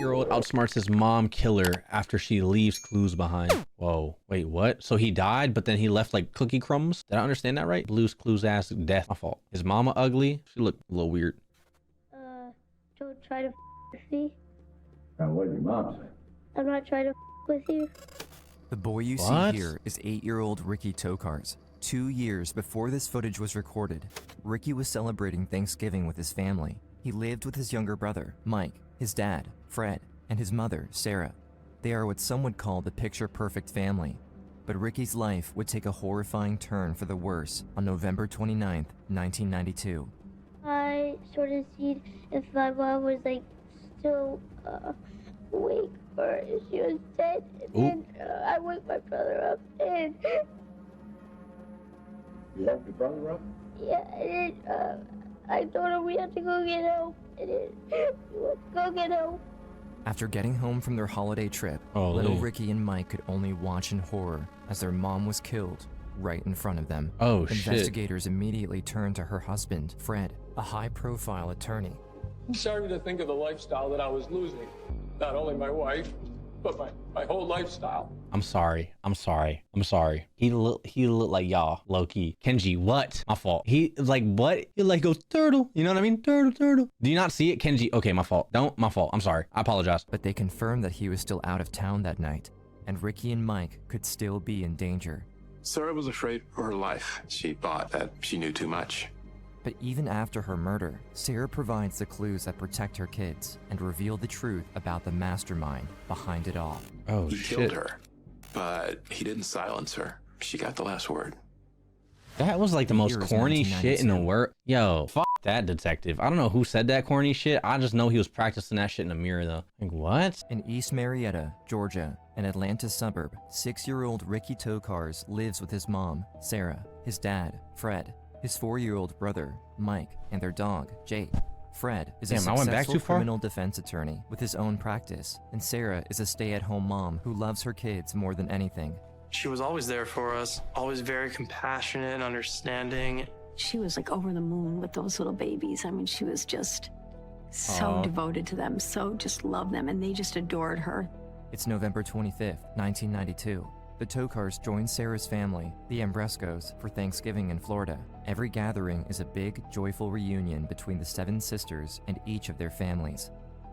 8-year-old outsmarts his mom killer after she leaves clues behind. Whoa, wait, what? So he died, but then he left like cookie crumbs? Did I understand that right? Blues clues ass death. My fault. Is mama ugly? She looked a little weird. Don't try to with me. What did your mom say? I'm not trying to with you. The boy you see here is 8-year-old Ricky Tokars. 2 years before this footage was recorded, Ricky was celebrating Thanksgiving with his family. He lived with his younger brother, Mike, his dad, Fred, and his mother, Sarah. They are what some would call the picture-perfect family. But Ricky's life would take a horrifying turn for the worse on November 29th, 1992. I sort of seen if my mom was like still awake or if she was dead. And then I woke my brother up and... You woke your brother up? Yeah, and then I told him we had to go get help. And then he went to go get help. After getting home from their holiday trip, little Ricky and Mike could only watch in horror as their mom was killed right in front of them. Oh, shit. Investigators immediately turned to her husband, Fred, a high-profile attorney. I'm sorry to think of the lifestyle that I was losing. Not only my wife, but my whole lifestyle. I'm sorry. He looked like y'all, low-key. Kenji, what? My fault. He like, what? He like goes, turtle. You know what I mean? Turtle. Do you not see it, Kenji? Okay, my fault. My fault. I'm sorry. I apologize. But they confirmed that he was still out of town that night, and Ricky and Mike could still be in danger. Sarah was afraid for her life. She thought that she knew too much. But even after her murder, Sarah provides the clues that protect her kids and reveal the truth about the mastermind behind it all. Oh, He shit. killed her, but he didn't silence her. She got the last word. That was like the most Year is corny shit in the 1992. world. Yo, fuck that detective. I don't know who said that corny shit. I just know he was practicing that shit in the mirror though. Like, what? In East Marietta, Georgia, an Atlanta suburb, 6-year-old Ricky Tokars lives with his mom, Sarah, his dad, Fred, his 4-year-old brother, Mike, and their dog, Jake. Fred is a Damn, I went back successful too far? criminal defense attorney with his own practice, and Sarah is a stay-at-home mom who loves her kids more than anything. She was always there for us, always very compassionate and understanding. She was like over the moon with those little babies. I mean, she was just so devoted to them, so just loved them, and they just adored her. It's November 25th, 1992. The Tokars join Sarah's family, the Ambrescos, for Thanksgiving in Florida. Every gathering is a big, joyful reunion between the 7 sisters and each of their families.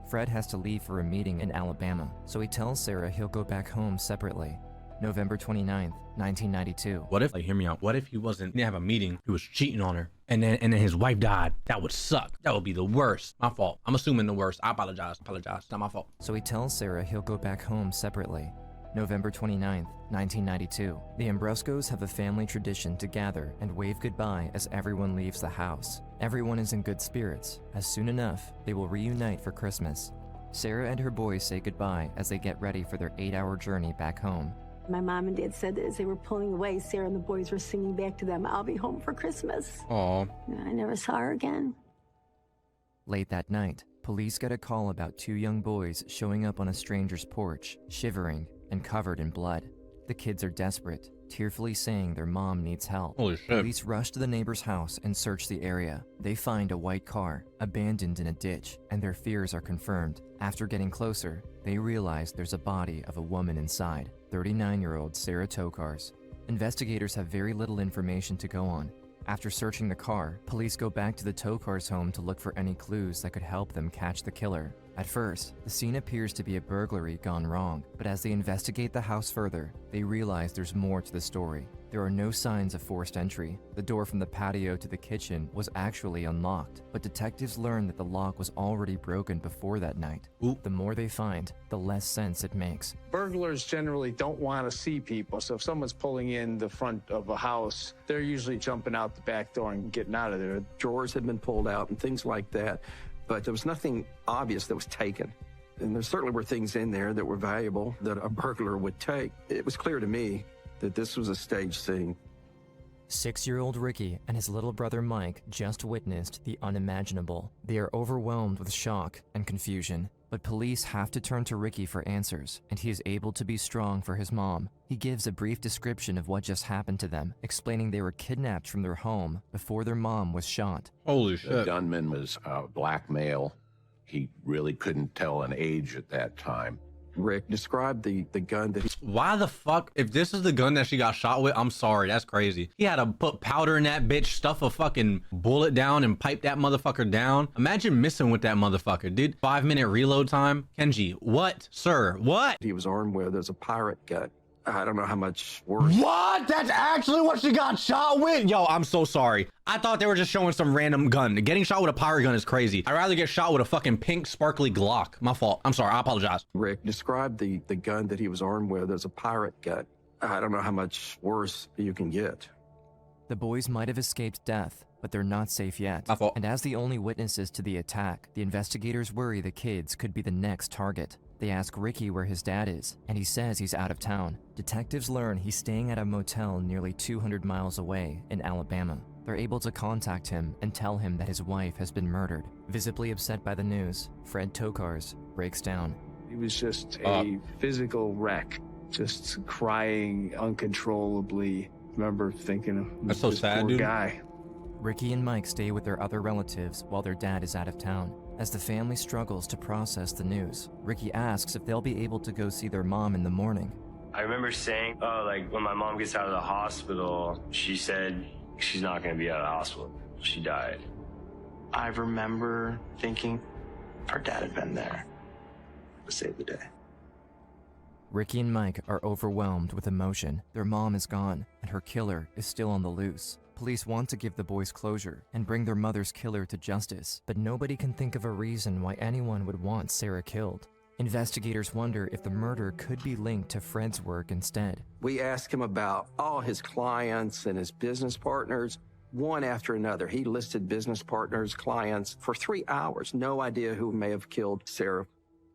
Fred has to leave for a meeting in Alabama, so he tells Sarah he'll go back home separately. November 29th, 1992. What if, like, hear me out. What if he didn't have a meeting, he was cheating on her, and then his wife died? That would suck. That would be the worst. My fault. I'm assuming the worst. I apologize. It's not my fault. So he tells Sarah he'll go back home separately. November 29th, 1992. The Ambrescos have a family tradition to gather and wave goodbye as everyone leaves the house. Everyone is in good spirits, as soon enough, they will reunite for Christmas. Sarah and her boys say goodbye as they get ready for their 8-hour journey back home. My mom and dad said that as they were pulling away, Sarah and the boys were singing back to them, "I'll be home for Christmas." Aw. I never saw her again. Late that night, police get a call about 2 young boys showing up on a stranger's porch, shivering and covered in blood. The kids are desperate, tearfully saying their mom needs help. Holy shit. Police rush to the neighbor's house and search the area. They find a white car, abandoned in a ditch, and their fears are confirmed. After getting closer, they realize there's a body of a woman inside, 39-year-old Sarah Tokars. Investigators have very little information to go on. After searching the car, police go back to the Tokars' home to look for any clues that could help them catch the killer. At first, the scene appears to be a burglary gone wrong, but as they investigate the house further, they realize there's more to the story. There are no signs of forced entry. The door from the patio to the kitchen was actually unlocked, but detectives learn that the lock was already broken before that night. The more they find, the less sense it makes. Burglars generally don't want to see people, so if someone's pulling in the front of a house, they're usually jumping out the back door and getting out of there. Drawers had been pulled out and things like that, but there was nothing obvious that was taken. And there certainly were things in there that were valuable that a burglar would take. It was clear to me that this was a staged scene. 6-year-old Ricky and his little brother Mike just witnessed the unimaginable. They are overwhelmed with shock and confusion, but police have to turn to Ricky for answers, and he is able to be strong for his mom. He gives a brief description of what just happened to them, explaining they were kidnapped from their home before their mom was shot. Holy The shit. gunman was a black male, He really couldn't tell an age at that time. Rick, describe the gun that he... Why the fuck? If this is the gun that she got shot with, I'm sorry, that's crazy. He had to put powder in that bitch, stuff a fucking bullet down and pipe that motherfucker down. Imagine missing with that motherfucker, dude. 5-minute reload time. Kenji, what? Sir, what? he was armed with is a pirate gun. I don't know how much worse. What? That's actually what she got shot with? Yo, I'm so sorry. I thought they were just showing some random gun. Getting shot with a pirate gun is crazy. I'd rather get shot with a fucking pink sparkly Glock. My fault. I'm sorry. I apologize. Rick, describe the gun that he was armed with as a pirate gun. I don't know how much worse you can get. The boys might have escaped death, but they're not safe yet. My fault. And as the only witnesses to the attack, the investigators worry the kids could be the next target. They ask Ricky where his dad is, and he says he's out of town. Detectives learn he's staying at a motel nearly 200 miles away in Alabama. They're able to contact him and tell him that his wife has been murdered. Visibly upset by the news, Fred Tokars breaks down. He was just a physical wreck, just crying uncontrollably. Remember thinking, That's so this sad, poor dude. guy. Ricky and Mike stay with their other relatives while their dad is out of town. As the family struggles to process the news, Ricky asks if they'll be able to go see their mom in the morning. I remember saying, like when my mom gets out of the hospital, she said she's not going to be out of the hospital. She died. I remember thinking our dad had been there to save the day. Ricky and Mike are overwhelmed with emotion. Their mom is gone, and her killer is still on the loose. Police want to give the boys closure and bring their mother's killer to justice, but nobody can think of a reason why anyone would want Sarah killed. Investigators wonder if the murder could be linked to Fred's work instead. We asked him about all his clients and his business partners, one after another. He listed business partners, clients for 3 hours. No idea who may have killed Sarah.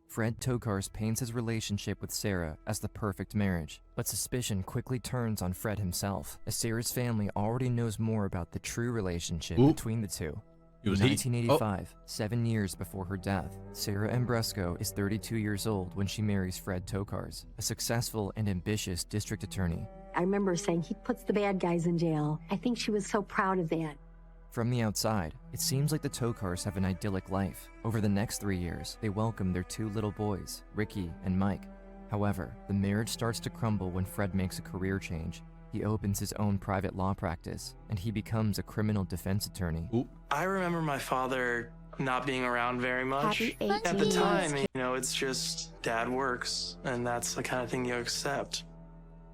Fred Tokars paints his relationship with Sarah as the perfect marriage, but suspicion quickly turns on Fred himself, as Sarah's family already knows more about the true relationship between the two. In 1985, 7 years before her death, Sarah Ambresco is 32 years old when she marries Fred Tokars, a successful and ambitious district attorney. I remember saying he puts the bad guys in jail. I think she was so proud of that. From the outside, it seems like the Tokars have an idyllic life. Over the next 3 years, they welcome their 2 little boys, Ricky and Mike. However, the marriage starts to crumble when Fred makes a career change. He opens his own private law practice, and he becomes a criminal defense attorney. I remember my father not being around very much. Happy At the 18 time, you know, it's just dad works, and that's the kind of thing you accept.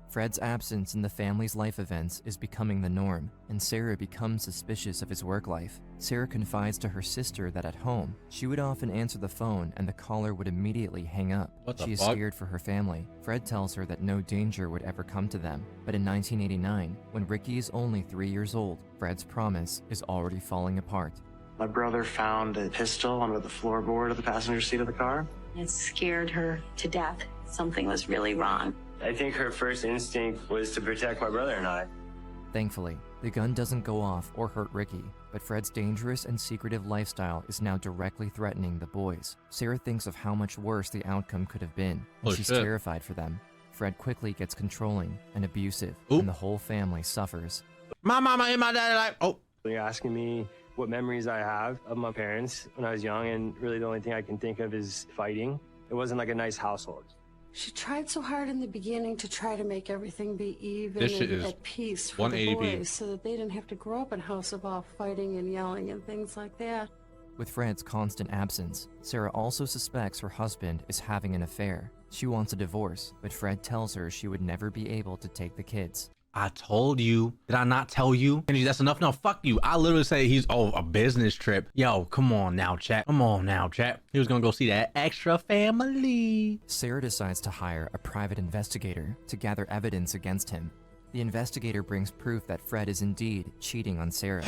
Fred's absence in the family's life events is becoming the norm, and Sarah becomes suspicious of his work life. Sarah confides to her sister that at home, she would often answer the phone and the caller would immediately hang up. She is scared for her family. Fred tells her that no danger would ever come to them. But in 1989, when Ricky is only 3 years old, Fred's promise is already falling apart. My brother found a pistol under the floorboard of the passenger seat of the car. It scared her to death. Something was really wrong. I think her first instinct was to protect my brother and I. Thankfully, the gun doesn't go off or hurt Ricky, but Fred's dangerous and secretive lifestyle is now directly threatening the boys. Sarah thinks of how much worse the outcome could have been, and she's terrified for them. Fred quickly gets controlling and abusive, and the whole family suffers. My mama and my dad You're asking me what memories I have of my parents when I was young, and really the only thing I can think of is fighting. It wasn't like a nice household. She tried so hard in the beginning to try to make everything be even and at peace for the boys so that they didn't have to grow up in a house of all fighting and yelling and things like that. With Fred's constant absence, Sarah also suspects her husband is having an affair. She wants a divorce, but Fred tells her she would never be able to take the kids. I told you. Did I not tell you? Kenji, that's enough. No, fuck you. I literally say he's, a business trip. Yo, come on now, chat. Come on now, chat. He was gonna go see that extra family. Sarah decides to hire a private investigator to gather evidence against him. The investigator brings proof that Fred is indeed cheating on Sarah.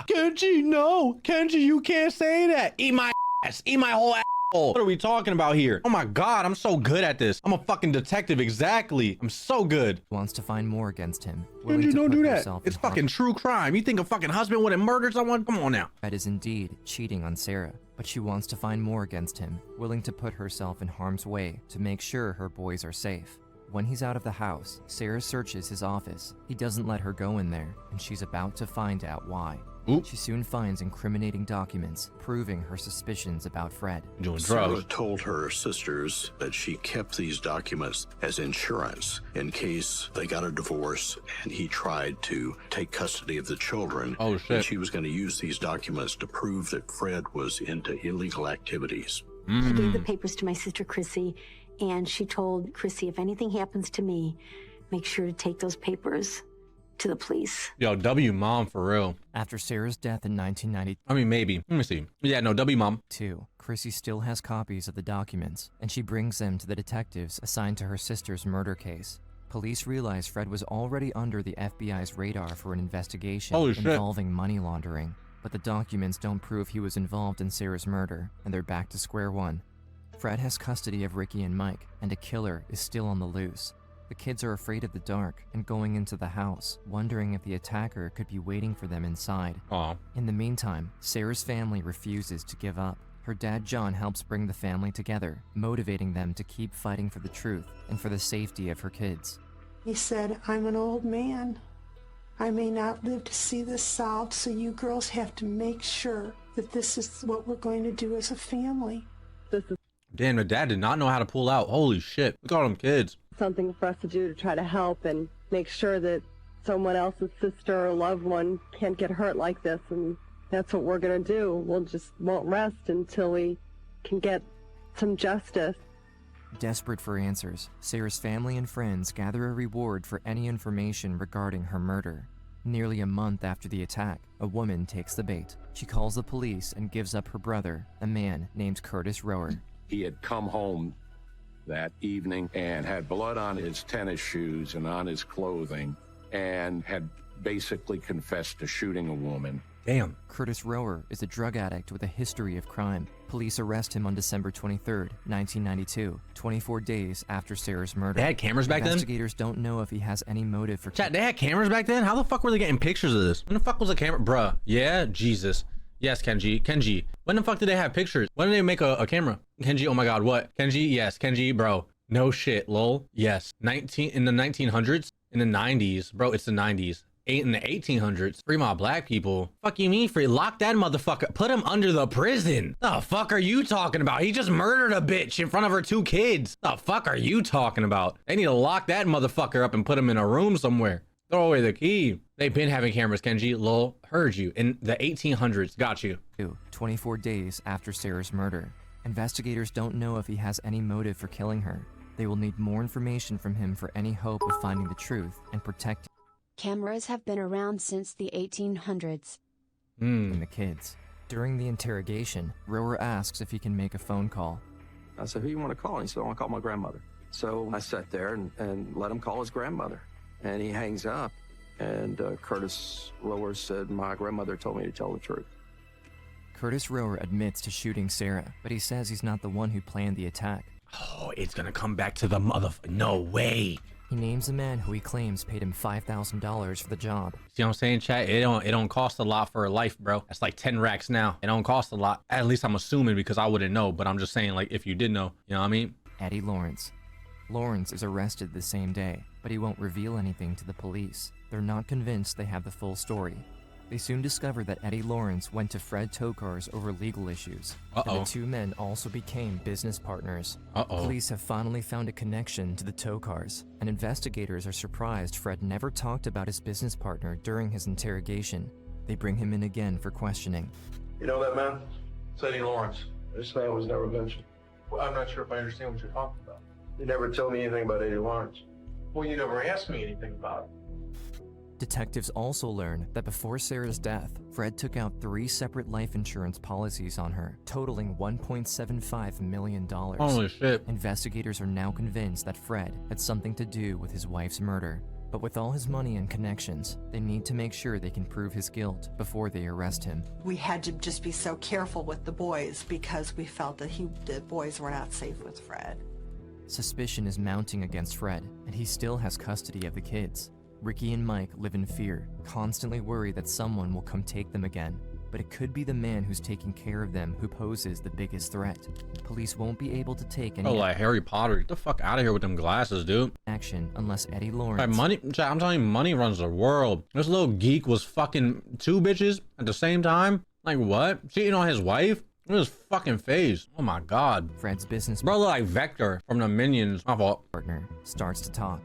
Kenji, no. Kenji, you can't say that. Eat my ass. Eat my whole ass. What are we talking about here? Oh my God, I'm so good at this. I'm a fucking detective, exactly. I'm so good. Wants to find more against him. Kenji, don't do that. It's fucking true crime. You think a fucking husband wouldn't murder someone? Come on now. Fred is indeed cheating on Sarah, but she wants to find more against him, willing to put herself in harm's way to make sure her boys are safe. When he's out of the house, Sarah searches his office. He doesn't let her go in there, and she's about to find out why. Oop. She soon finds incriminating documents proving her suspicions about Fred. Doing Sarah drugs. told her sisters that she kept these documents as insurance in case they got a divorce and he tried to take custody of the children. Oh, shit. And she was going to use these documents to prove that Fred was into illegal activities. I gave the papers to my sister Chrissy, and she told Chrissy, if anything happens to me, make sure to take those papers to the police. Yo, W mom for real. After Sarah's death in 1992, I mean, maybe. Let me see. Yeah, no, W mom. Chrissy still has copies of the documents, and she brings them to the detectives assigned to her sister's murder case. Police realize Fred was already under the FBI's radar for an investigation involving money laundering, but the documents don't prove he was involved in Sarah's murder, and they're back to square one. Fred has custody of Ricky and Mike, and a killer is still on the loose. The kids are afraid of the dark and going into the house, wondering if the attacker could be waiting for them inside. Aw. In the meantime, Sarah's family refuses to give up. Her dad John helps bring the family together, motivating them to keep fighting for the truth and for the safety of her kids. He said, I'm an old man. I may not live to see this out, so you girls have to make sure that this is what we're going to do as a family. Damn, the dad did not know how to pull out. Holy shit. Look at all them kids. Something for us to do to try to help and make sure that someone else's sister or loved one can't get hurt like this, and that's what we're going to do. We'll just won't rest until we can get some justice. Desperate for answers, Sarah's family and friends gather a reward for any information regarding her murder. Nearly a month after the attack, a woman takes the bait. She calls the police and gives up her brother, a man named Curtis Rower. He had come home that evening and had blood on his tennis shoes and on his clothing and had basically confessed to shooting a woman. Damn. Curtis Rower is a drug addict with a history of crime. Police arrest him on December 23rd, 1992, 24 days after Sarah's murder. They had cameras back then? Investigators don't know if he has any motive for... Chat, they had cameras back then? How the fuck were they getting pictures of this? When the fuck was the camera? Bruh. Yeah? Jesus. Yes, Kenji. When the fuck did they have pictures? When did they make a camera? Kenji, oh my god, what? Kenji, yes. Kenji, bro. No shit, lol. Yes. In the 1900s? In the 90s? Bro, it's the 90s. In the 1800s, free my black people. Fuck you mean free? Lock that motherfucker. Put him under the prison. The fuck are you talking about? He just murdered a bitch in front of her 2 kids. The fuck are you talking about? They need to lock that motherfucker up and put him in a room somewhere. Throw away the key. They've been having cameras, Kenji. Lol. Heard you. In the 1800s. Got you. 24 days after Sarah's murder. Investigators don't know if he has any motive for killing her. They will need more information from him for any hope of finding the truth and protecting. Cameras have been around since the 1800s. And the kids. During the interrogation, Rower asks if he can make a phone call. I said, who you want to call? And he said, I want to call my grandmother. So I sat there and let him call his grandmother. And he hangs up. And Curtis Rower said, my grandmother told me to tell the truth. Curtis Rower admits to shooting Sarah, but he says he's not the one who planned the attack. Oh, it's gonna come back to the no way. He names a man who he claims paid him $5,000 for the job. See what I'm saying, chat? It don't cost a lot for a life, bro. That's like 10 racks now. It don't cost a lot. At least I'm assuming, because I wouldn't know, but I'm just saying, like, if you did know, you know what I mean? Eddie Lawrence. Lawrence is arrested the same day, but he won't reveal anything to the police. They're not convinced they have the full story. They soon discover that Eddie Lawrence went to Fred Tokars over legal issues. And the 2 men also became business partners. Police have finally found a connection to the Tokars, and investigators are surprised Fred never talked about his business partner during his interrogation. They bring him in again for questioning. You know that man? It's Eddie Lawrence. This man was never mentioned. Well, I'm not sure if I understand what you're talking about. You never told me anything about Eddie Lawrence. Well, you never asked me anything about it. Detectives also learn that before Sarah's death, Fred took out 3 separate life insurance policies on her, totaling $1.75 million. Holy shit. Investigators are now convinced that Fred had something to do with his wife's murder. But with all his money and connections, they need to make sure they can prove his guilt before they arrest him. We had to just be so careful with the boys because we felt that the boys were not safe with Fred. Suspicion is mounting against Fred, and he still has custody of the kids. Ricky and Mike live in fear, constantly worried that someone will come take them again. but it could be the man who's taking care of them who poses the biggest threat. Police won't be able to take any like Harry Potter. Get the fuck out of here with them glasses, dude. Action unless Eddie Lawrence... Money, I'm telling you, money runs the world. This little geek was fucking 2 bitches at the same time. Like what? Cheating on his wife? Look at his fucking face. Oh my god. Fred's business bro look like Vector from the Minions. My fault. Partner starts to talk.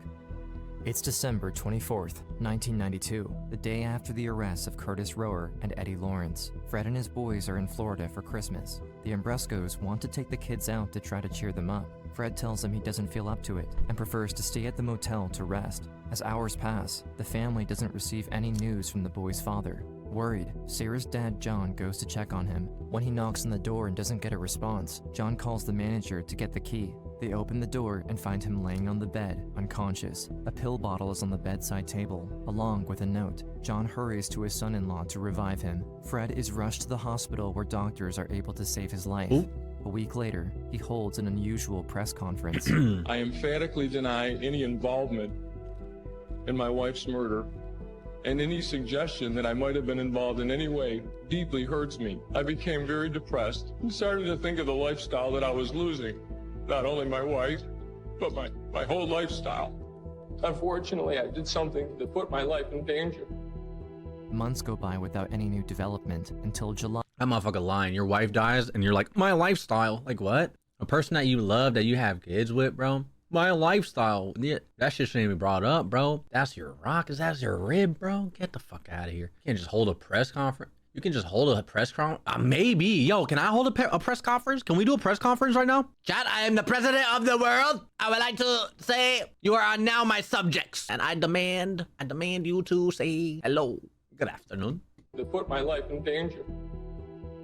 It's December 24th, 1992, the day after the arrests of Curtis Rower and Eddie Lawrence. Fred and his boys are in Florida for Christmas. The Ambrescos want to take the kids out to try to cheer them up. Fred tells them he doesn't feel up to it and prefers to stay at the motel to rest. As hours pass, the family doesn't receive any news from the boy's father. Worried, Sarah's dad John goes to check on him. When he knocks on the door and doesn't get a response, John calls the manager to get the key. They open the door and find him laying on the bed, unconscious. A pill bottle is on the bedside table, along with a note. John hurries to his son-in-law to revive him. Fred is rushed to the hospital where doctors are able to save his life. Ooh. A week later, he holds an unusual press conference. I emphatically deny any involvement in my wife's murder, and any suggestion that I might have been involved in any way deeply hurts me. I became very depressed and started to think of the lifestyle that I was losing. Not only my wife, but my whole lifestyle. Unfortunately, I did something that put my life in danger. Months go by without any new development until July. That motherfucker lying. Your wife dies and you're like, my lifestyle. Like what? A person that you love, that you have kids with, bro? My lifestyle. Yeah, that shit shouldn't be brought up, bro. That's your rock. Is that your rib, bro? Get the fuck out of here. You can't just hold a press conference. You can just hold a press conference. Maybe. Yo, can I hold a press conference? Can we do a press conference right now? Chat, I am the president of the world. I would like to say you are now my subjects. And I demand you to say hello. Good afternoon. To put my life in danger.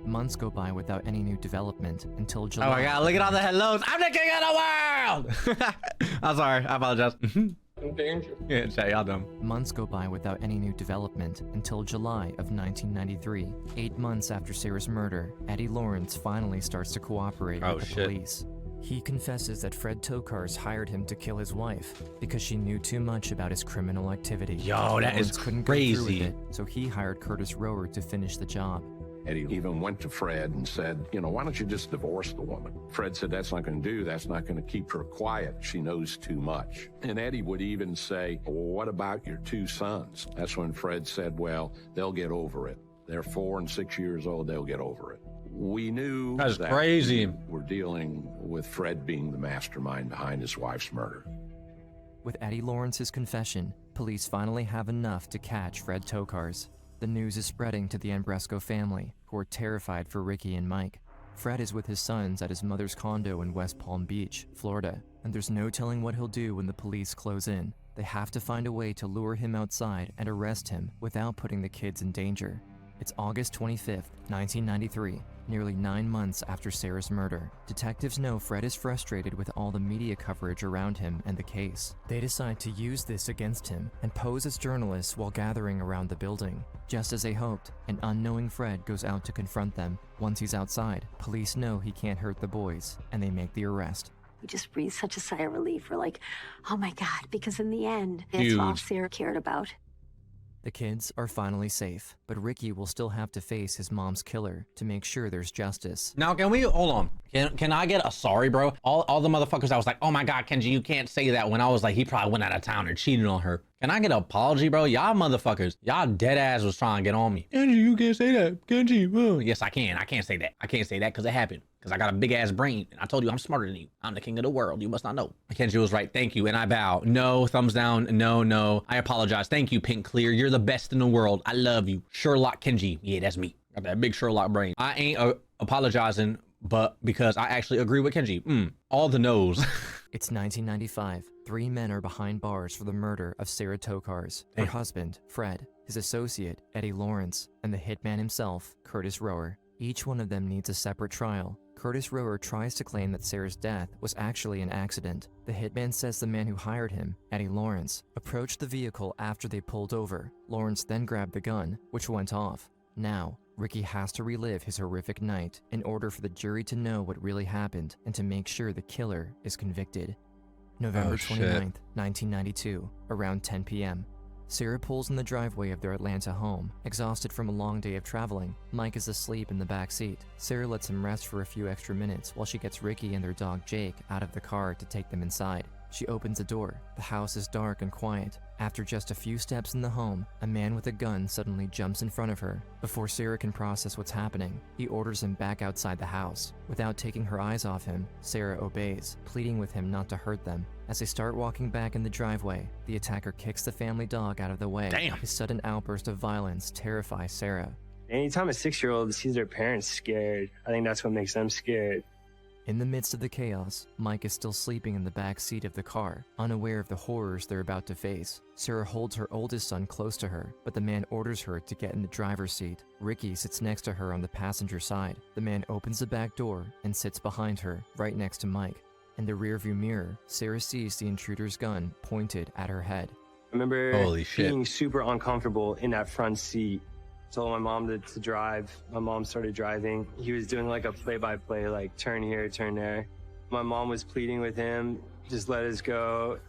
Months go by without any new development until July. Oh my god, look at all the hellos. I'm the king of the world. I'm sorry, I apologize. In danger. Yeah, chat, y'all dumb. Months go by without any new development until July of 1993. 8 months after Sarah's murder, Eddie Lawrence finally starts to cooperate with the police. He confesses that Fred Tokars hired him to kill his wife because she knew too much about his criminal activity. Yo, that is couldn't crazy. go through with it, so he hired Curtis Rower to finish the job. Eddie even went to Fred and said, you know, why don't you just divorce the woman? Fred said, that's not going to do. That's not going to keep her quiet. She knows too much. And Eddie would even say, well, what about your 2 sons? That's when Fred said, well, they'll get over it. They're 4 and 6 years old. They'll get over it. We knew that's crazy. We're dealing with Fred being the mastermind behind his wife's murder. With Eddie Lawrence's confession, police finally have enough to catch Fred Tokars. The news is spreading to the Ambresco family, who are terrified for Ricky and Mike. Fred is with his sons at his mother's condo in West Palm Beach, Florida, and there's no telling what he'll do when the police close in. They have to find a way to lure him outside and arrest him without putting the kids in danger. It's August 25th, 1993, nearly 9 months after Sarah's murder. Detectives know Fred is frustrated with all the media coverage around him and the case. They decide to use this against him and pose as journalists while gathering around the building. Just as they hoped, an unknowing Fred goes out to confront them. Once he's outside, police know he can't hurt the boys, and they make the arrest. We just breathed such a sigh of relief. We're like, oh my God, because in the end, that's all Sarah cared about. The kids are finally safe, but Ricky will still have to face his mom's killer to make sure there's justice. Now, can we, hold on. Can I get a sorry, bro? All the motherfuckers I was like, oh my God, Kenji, you can't say that, when I was like, he probably went out of town and cheated on her. Can I get an apology, bro? Y'all motherfuckers, y'all dead ass was trying to get on me. Kenji, you can't say that. Kenji, yes, I can. I can't say that. I can't say that because it happened. Because I got a big ass brain. And I told you I'm smarter than you. I'm the king of the world. You must not know. Kenji was right. Thank you. And I bow. No, thumbs down. No. I apologize. Thank you, Pink Clear. You're the best in the world. I love you. Sherlock Kenji. Yeah, that's me. Got that big Sherlock brain. I ain't apologizing, but because I actually agree with Kenji. All the no's. It's 1995. 3 men are behind bars for the murder of Sarah Tokars, her husband, Fred, his associate, Eddie Lawrence, and the hitman himself, Curtis Rower. Each one of them needs a separate trial. Curtis Rower tries to claim that Sarah's death was actually an accident. The hitman says the man who hired him, Eddie Lawrence, approached the vehicle after they pulled over. Lawrence then grabbed the gun, which went off. Now, Ricky has to relive his horrific night in order for the jury to know what really happened and to make sure the killer is convicted. November 29th, 1992, around 10 p.m. Sarah pulls in the driveway of their Atlanta home. Exhausted from a long day of traveling, Mike is asleep in the back seat. Sarah lets him rest for a few extra minutes while she gets Ricky and their dog Jake out of the car to take them inside. She opens the door. The house is dark and quiet. After just a few steps in the home, a man with a gun suddenly jumps in front of her. Before Sarah can process what's happening, he orders him back outside the house. Without taking her eyes off him, Sarah obeys, pleading with him not to hurt them. As they start walking back in the driveway, the attacker kicks the family dog out of the way. Damn. His sudden outburst of violence terrifies Sarah. Anytime a 6-year-old sees their parents scared, I think that's what makes them scared. In the midst of the chaos, Mike is still sleeping in the back seat of the car, unaware of the horrors they're about to face. Sarah holds her oldest son close to her, but the man orders her to get in the driver's seat. Ricky sits next to her on the passenger side. The man opens the back door and sits behind her, right next to Mike. In the rearview mirror, Sarah sees the intruder's gun pointed at her head. I remember Holy shit. being super uncomfortable in that front seat. Told my mom to drive. My mom started driving. He was doing like a play-by-play, like turn here, turn there. My mom was pleading with him, just let us go.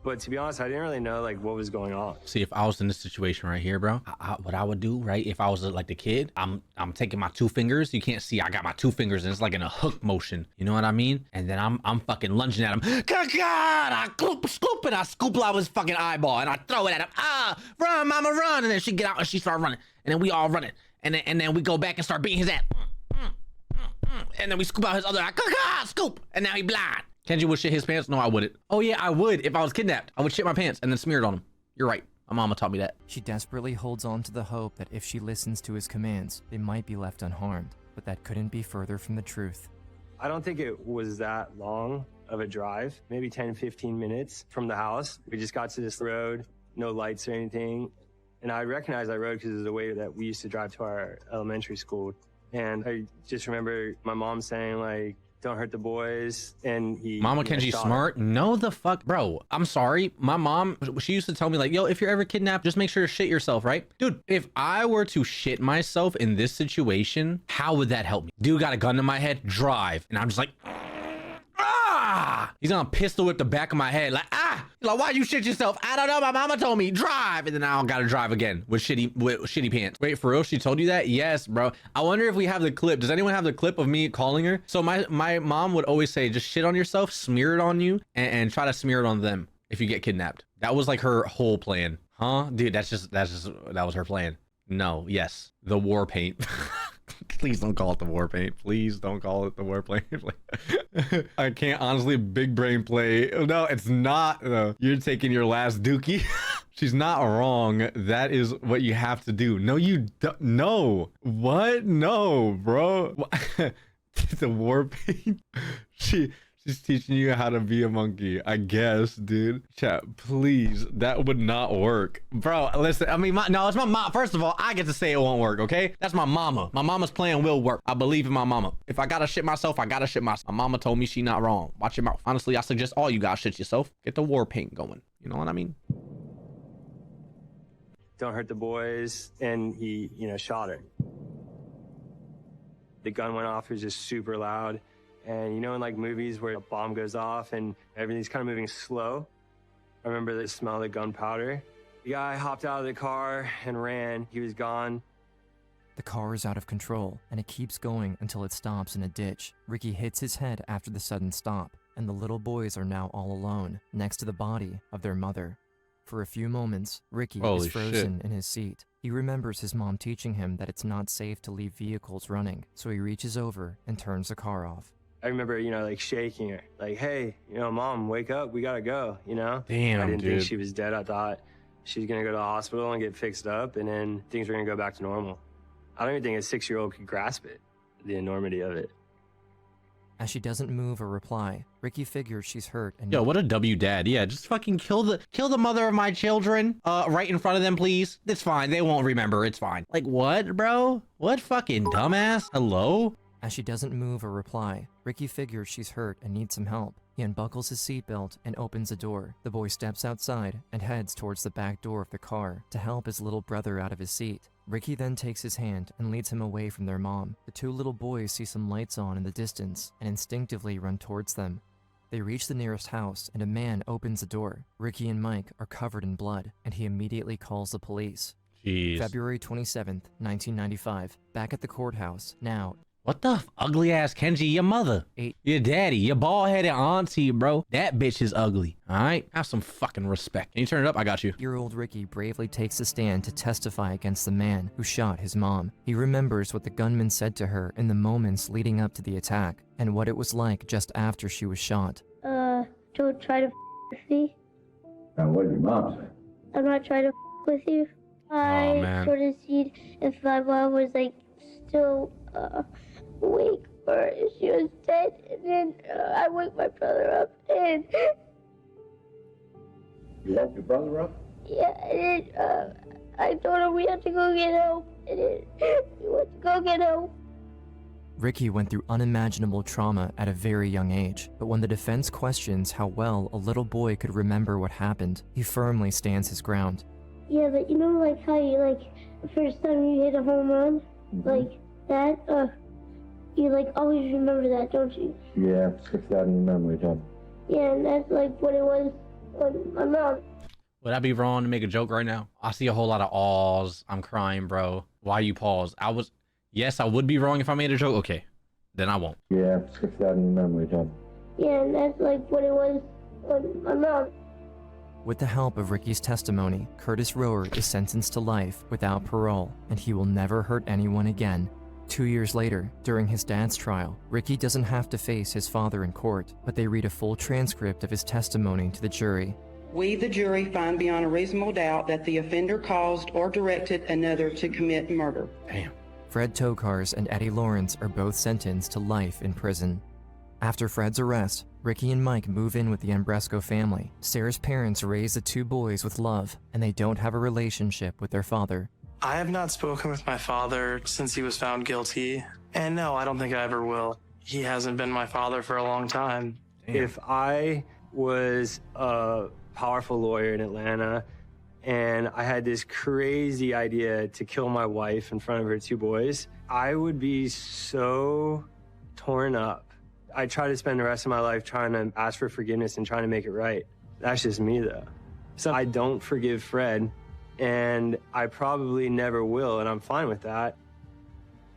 But to be honest, I didn't really know like what was going on. See, if I was in this situation right here, bro, what I would do, right? If I was like the kid, I'm taking my 2 fingers. You can't see, I got my 2 fingers and it's like in a hook motion. You know what I mean? And then I'm fucking lunging at him. God, I scoop and I scoop out his fucking eyeball and I throw it at him. Run, mama, run. And then she get out and she start running. And then we all running. And then we go back and start beating his ass. And then we scoop out his other eye. Scoop. And now he blind. Kenji would shit his pants? No, I wouldn't. Oh yeah, I would. If I was kidnapped, I would shit my pants and then smear it on him. You're right. My mama taught me that. She desperately holds on to the hope that if she listens to his commands, they might be left unharmed. But that couldn't be further from the truth. I don't think it was that long of a drive, maybe 10, 15 minutes from the house. We just got to this road, no lights or anything. And I recognized that road because it was the way that we used to drive to our elementary school. And I just remember my mom saying like, don't hurt the boys. And Mama Kenji smart? No the fuck, bro. I'm sorry. My mom, she used to tell me like, yo, if you're ever kidnapped, just make sure to shit yourself, right? Dude, if I were to shit myself in this situation, how would that help me? Dude got a gun to my head, drive. And I'm just like, he's gonna pistol whip the back of my head like, like, why'd you shit yourself? I don't know, my mama told me drive. And then I gotta drive again with shitty pants. Wait, for real? She told you that? Yes, bro. I wonder if we have the clip. Does anyone have the clip of me calling her? So my mom would always say, just shit on yourself, smear it on you, and try to smear it on them if you get kidnapped. That was like her whole plan. Huh? Dude, that was her plan. No, yes. The war paint. Please don't call it the war paint. Please don't call it the war paint. I can't honestly big brain play. No, it's not. No. You're taking your last dookie. She's not wrong. That is what you have to do. No, you don't. No. What? No, bro. The war paint. She's teaching you how to be a monkey, I guess, dude. Chat, please. That would not work. Bro, listen, I mean, no, it's my mom. First of all, I get to say it won't work, okay? That's my mama. My mama's plan will work. I believe in my mama. If I gotta shit myself, I gotta shit myself. My mama told me she not wrong. Watch your mouth. Honestly, I suggest all you guys shit yourself. Get the war paint going. You know what I mean? Don't hurt the boys. And he, shot her. The gun went off. It was just super loud. And in like movies where a bomb goes off and everything's kind of moving slow, I remember the smell of the gunpowder. The guy hopped out of the car and ran. He was gone. The car is out of control, and it keeps going until it stops in a ditch. Ricky hits his head after the sudden stop, and the little boys are now all alone, next to the body of their mother. For a few moments, Ricky is frozen in his seat. He remembers his mom teaching him that it's not safe to leave vehicles running, so he reaches over and turns the car off. I remember, like shaking her, like, hey, mom, wake up, we gotta go, Damn, I didn't think she was dead. I thought she was gonna go to the hospital and get fixed up, and then things were gonna go back to normal. I don't even think a 6-year-old could grasp it, the enormity of it. As she doesn't move or reply, Ricky figures she's hurt and— Yo, what a W dad. Yeah, just fucking kill the mother of my children, right in front of them, please. It's fine. They won't remember. It's fine. Like, what, bro? What fucking dumbass? Hello? As she doesn't move or reply, Ricky figures she's hurt and needs some help. He unbuckles his seatbelt and opens a door. The boy steps outside and heads towards the back door of the car to help his little brother out of his seat. Ricky then takes his hand and leads him away from their mom. The 2 little boys see some lights on in the distance and instinctively run towards them. They reach the nearest house, and a man opens the door. Ricky and Mike are covered in blood, and he immediately calls the police. Jeez. February 27th, 1995. Back at the courthouse. Now, what the ugly ass Kenji, your mother, your daddy, your bald headed auntie, bro. That bitch is ugly. All right, have some fucking respect. Can you turn it up? I got you. 8-year-old Ricky bravely takes the stand to testify against the man who shot his mom. He remembers what the gunman said to her in the moments leading up to the attack and what it was like just after she was shot. Don't try to with me. And what did your mom say? I'm not trying to with you. I sort of seen if my mom was like still awake or if she was dead, and then I wake my brother up, and you woke your brother up? Yeah, and then I told him we had to go get help, and then we went to go get help. Ricky went through unimaginable trauma at a very young age, but when the defense questions how well a little boy could remember what happened, he firmly stands his ground. Yeah, but you know, like how you the first time you hit a home run, like that, you always remember that, don't you? Yeah, it sticks out in your memory, don't it? Yeah, and that's what it was when my mom. Would I be wrong to make a joke right now? I see a whole lot of awes. I'm crying, bro. Why you pause? Yes, I would be wrong if I made a joke. Okay, then I won't. Yeah, it sticks out in your memory, don't it? Yeah, and that's what it was when my mom. With the help of Ricky's testimony, Curtis Rower is sentenced to life without parole, and he will never hurt anyone again. 2 years later, during his dad's trial, Ricky doesn't have to face his father in court, but they read a full transcript of his testimony to the jury. We, the jury, find beyond a reasonable doubt that the offender caused or directed another to commit murder. Damn. Fred Tokars and Eddie Lawrence are both sentenced to life in prison. After Fred's arrest, Ricky and Mike move in with the Ambresco family. Sarah's parents raise the two boys with love, and they don't have a relationship with their father. I have not spoken with my father since he was found guilty, and no, I don't think I ever will. He hasn't been my father for a long time. Damn. If I was a powerful lawyer in Atlanta and I had this crazy idea to kill my wife in front of her two boys, I would be so torn up. I try to spend the rest of my life trying to ask for forgiveness and trying to make it right. That's just me, though. So I don't forgive Fred, and I probably never will, and I'm fine with that.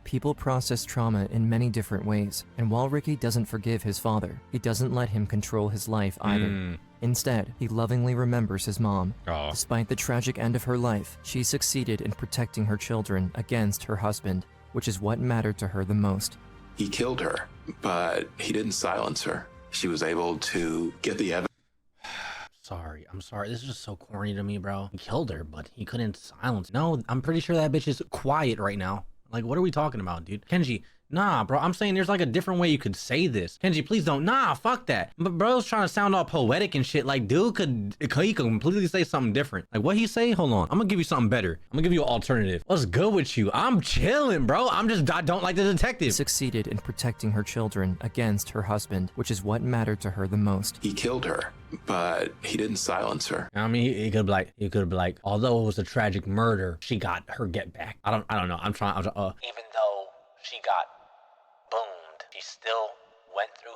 People process trauma in many different ways, and while Ricky doesn't forgive his father, he doesn't let him control his life either. Instead, he lovingly remembers his mom. Despite the tragic end of her life, she succeeded in protecting her children against her husband, which is what mattered to her the most. He killed her, but he didn't silence her. She was able to get the evidence. I'm sorry. This is just so corny to me, bro. He killed her, but he couldn't silence. No, I'm pretty sure that bitch is quiet right now. Like, what are we talking about, dude? Kenji, nah, bro. I'm saying there's a different way you could say this. Kenji, please don't. Nah, fuck that. But bro's trying to sound all poetic and shit. Like, dude he could completely say something different. Like, what he say? Hold on. I'm gonna give you something better. I'm gonna give you an alternative. What's good with you? I'm chilling, bro. I don't like the detective. She succeeded in protecting her children against her husband, which is what mattered to her the most. He killed her, but he didn't silence her. I mean, he could be like, although it was a tragic murder, she got her get back. I don't know. Even though she got boomed, she still went through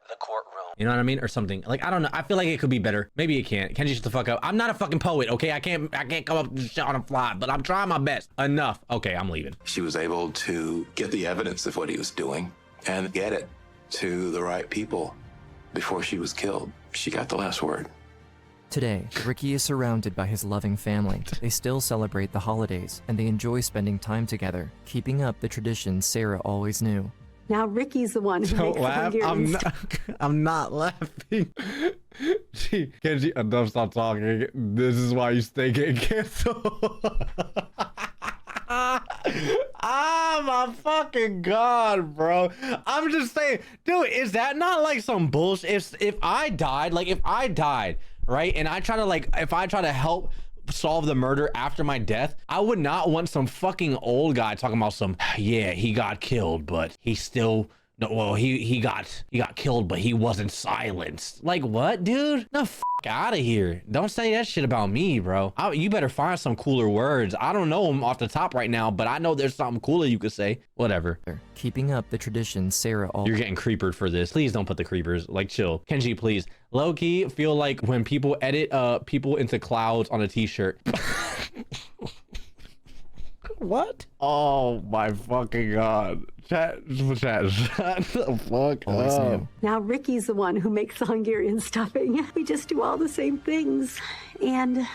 the courtroom. You know what I mean? Or something. Like, I don't know. I feel like it could be better. Maybe it can't. Kenji, shut the fuck up. I'm not a fucking poet, okay? I can't come up with shit on a fly, but I'm trying my best. Enough. Okay, I'm leaving. She was able to get the evidence of what he was doing and get it to the right people before she was killed. She got the last word. Today, Ricky is surrounded by his loving family. They still celebrate the holidays, and they enjoy spending time together, keeping up the traditions Sarah always knew. Now Ricky's the one who Don't makes laugh. I'm not laughing. Gee, Kenji, enough, stop talking. This is why you stay getting canceled. Ah, my fucking God, bro. I'm just saying, dude, is that not like some bullshit? If I died, right? And I try to help solve the murder after my death, I would not want some fucking old guy talking about he got killed, but he still No, well, he got killed, but he wasn't silenced. Like what, dude? No, f out of here. Don't say that shit about me, bro. You better find some cooler words. I don't know them off the top right now, but I know there's something cooler you could say. Whatever. Keeping up the tradition Sarah You're getting creepered for this. Please don't put the creepers. Like, chill. Kenji, please. Low-key, feel like when people edit people into clouds on a t-shirt. What? Oh my fucking god. Chat, shut the fuck up. Now Ricky's the one who makes the Hungarian stuffing. We just do all the same things. And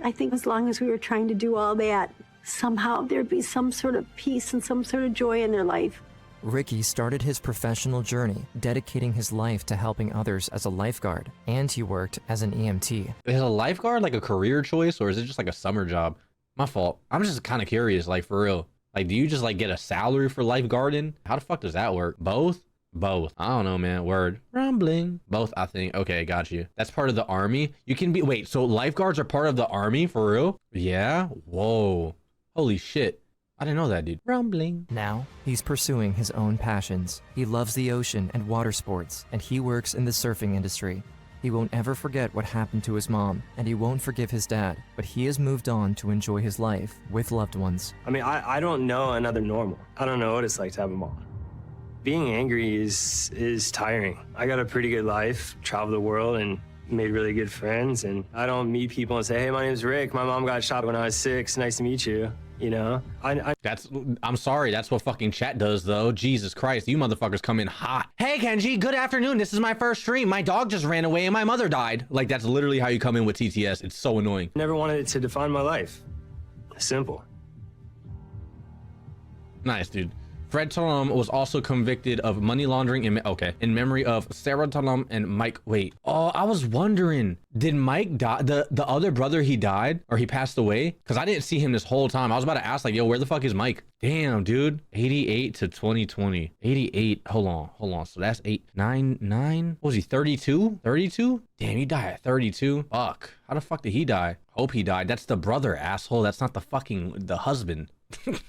I think as long as we were trying to do all that, somehow there'd be some sort of peace and some sort of joy in their life. Ricky started his professional journey, dedicating his life to helping others as a lifeguard, and he worked as an EMT. Is a lifeguard like a career choice, or is it just like a summer job? My fault. I'm just kind of curious, like, for real. Like, do you just like get a salary for lifeguarding? How the fuck does that work? Both? Both. I don't know, man. Word. Rumbling. Both, I think. Okay, got you. That's part of the army. You can be, wait, so lifeguards are part of the army for real? Yeah? Whoa. Holy shit. I didn't know that, dude. Rumbling. Now, he's pursuing his own passions. He loves the ocean and water sports, and he works in the surfing industry. He won't ever forget what happened to his mom, and he won't forgive his dad, but he has moved on to enjoy his life with loved ones. I mean, I don't know another normal. I don't know what it's like to have a mom. Being angry is tiring. I got a pretty good life, traveled the world, and made really good friends, and I don't meet people and say, hey, my name's Rick. My mom got shot when I was 6. Nice to meet you. You know, I'm sorry. That's what fucking chat does, though. Jesus Christ, you motherfuckers come in hot. Hey, Kenji, good afternoon. This is my first stream. My dog just ran away and my mother died. Like, that's literally how you come in with TTS. It's so annoying. Never wanted it to define my life. Simple. Nice, dude. Fred Talum was also convicted of money laundering in memory of Sarah Talum and Mike. Wait. Oh, I was wondering, did Mike die? The other brother, he died or he passed away? Because I didn't see him this whole time. I was about to ask, like, yo, where the fuck is Mike? Damn, dude. 88 to 2020. 88. Hold on. So that's 9. What was he, 32? 32? Damn, he died at 32. Fuck. How the fuck did he die? Hope he died. That's the brother, asshole. That's not the husband.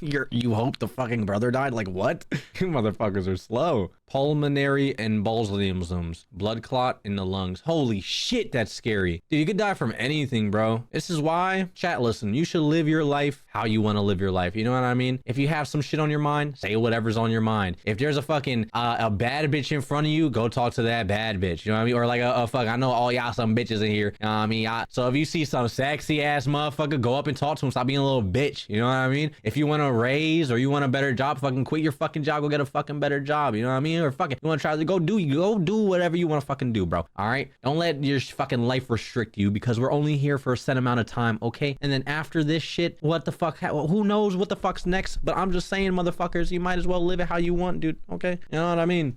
You hope the fucking brother died? Like, what? You motherfuckers are slow. Pulmonary embolisms, blood clot in the lungs. Holy shit, that's scary. Dude, you could die from anything, bro. This is why, chat, listen, you should live your life how you want to live your life. You know what I mean? If you have some shit on your mind, say whatever's on your mind. If there's a fucking a bad bitch in front of you, go talk to that bad bitch. You know what I mean? Or like a fuck, I know all y'all some bitches in here. You know what I mean? So if you see some sexy ass motherfucker, go up and talk to him. Stop being a little bitch. You know what I mean? If you want a raise or you want a better job, fucking quit your fucking job, go get a fucking better job. You know what I mean? Or fucking, you want to try to go do whatever you want to fucking do, bro. All right? Don't let your fucking life restrict you, because we're only here for a set amount of time, okay? And then after this shit, what the fuck? Who knows what the fuck's next? But I'm just saying, motherfuckers, you might as well live it how you want, dude. Okay? You know what I mean?